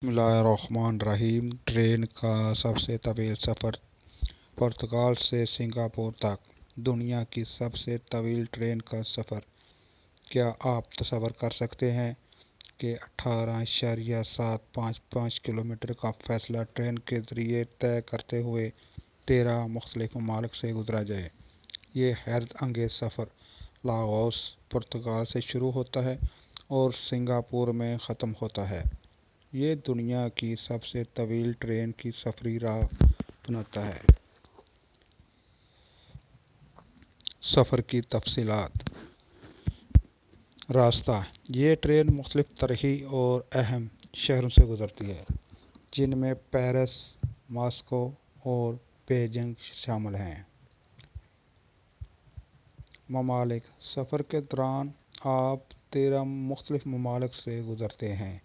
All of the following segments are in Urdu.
بسم اللہ الرحمن الرحیم۔ ٹرین کا سب سے طویل سفر پرتگال سے سنگاپور تک۔ دنیا کی سب سے طویل ٹرین کا سفر۔ کیا آپ تصور کر سکتے ہیں کہ 18.755 کلومیٹر کا فاصلہ ٹرین کے ذریعے طے کرتے ہوئے 13 مختلف ممالک سے گزرا جائے؟ یہ حیرت انگیز سفر لاگوس، پرتگال سے شروع ہوتا ہے اور سنگاپور میں ختم ہوتا ہے۔ یہ دنیا کی سب سے طویل ٹرین کی سفری راہ بناتا ہے۔ سفر کی تفصیلات۔ راستہ۔ یہ ٹرین مختلف تاریخی اور اہم شہروں سے گزرتی ہے، جن میں پیرس، ماسکو اور بیجنگ شامل ہیں۔ ممالک۔ سفر کے دوران آپ 13 مختلف ممالک سے گزرتے ہیں،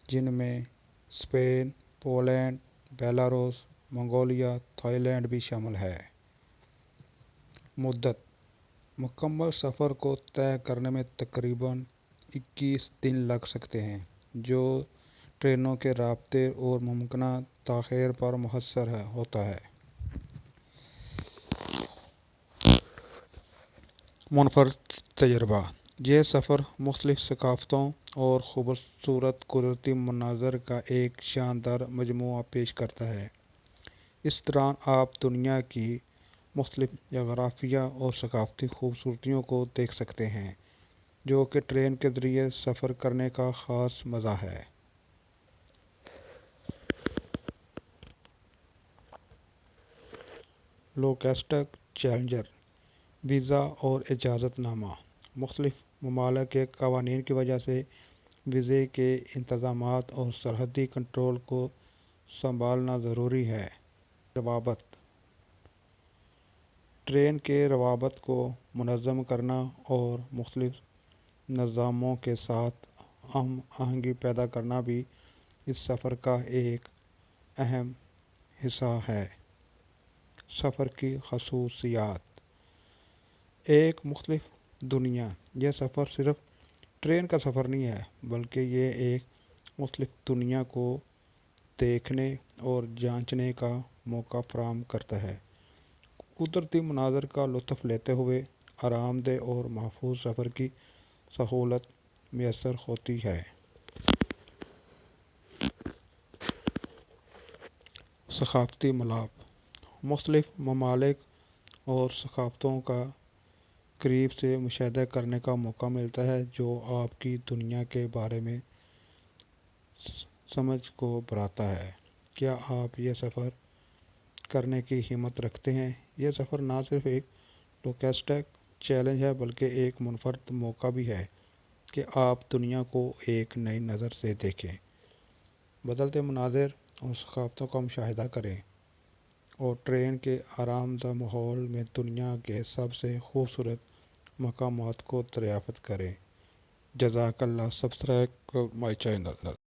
جن میں Spain, Poland, Belarus, Mongolia, Thailand بھی شامل ہے۔ مدت۔ مکمل سفر کو طے کرنے میں تقریباً 21 دن لگ سکتے ہیں، جو ٹرینوں کے رابطے اور ممکنہ تاخیر پر منحصر ہوتا ہے۔ منفرد تجربہ۔ یہ سفر مختلف ثقافتوں اور خوبصورت قدرتی مناظر کا ایک شاندار مجموعہ پیش کرتا ہے۔ اس دوران آپ دنیا کی مختلف جغرافیائی اور ثقافتی خوبصورتیوں کو دیکھ سکتے ہیں، جو کہ ٹرین کے ذریعے سفر کرنے کا خاص مزہ ہے۔ Logistic challenges. ویزا اور اجازت نامہ۔ مختلف ممالک کے قوانین کی وجہ سے ویزے کے انتظامات اور سرحدی کنٹرول کو سنبھالنا ضروری ہے۔ روابط۔ ٹرین کے روابط کو منظم کرنا اور مختلف نظاموں کے ساتھ ہم آہنگی پیدا کرنا بھی اس سفر کا ایک اہم حصہ ہے۔ سفر کی خصوصیات۔ ایک مختلف دنیا۔ یہ سفر صرف ٹرین کا سفر نہیں ہے، بلکہ یہ ایک مختلف دنیا کو دیکھنے اور جانچنے کا موقع فراہم کرتا ہے۔ قدرتی مناظر کا لطف لیتے ہوئے آرام دہ اور محفوظ سفر کی سہولت میسر ہوتی ہے۔ ثقافتی ملاپ۔ مختلف ممالک اور ثقافتوں کا قریب سے مشاہدہ کرنے کا موقع ملتا ہے، جو آپ کی دنیا کے بارے میں سمجھ کو بڑھاتا ہے۔ کیا آپ یہ سفر کرنے کی ہمت رکھتے ہیں؟ یہ سفر نہ صرف ایک لوجسٹک چیلنج ہے، بلکہ ایک منفرد موقع بھی ہے کہ آپ دنیا کو ایک نئی نظر سے دیکھیں، بدلتے مناظر اور ثقافتوں کا مشاہدہ کریں، اور ٹرین کے آرام دہ ماحول میں دنیا کے سب سے خوبصورت مقامات کو دریافت کریں۔ جزاک اللہ۔ Subscribe my channel.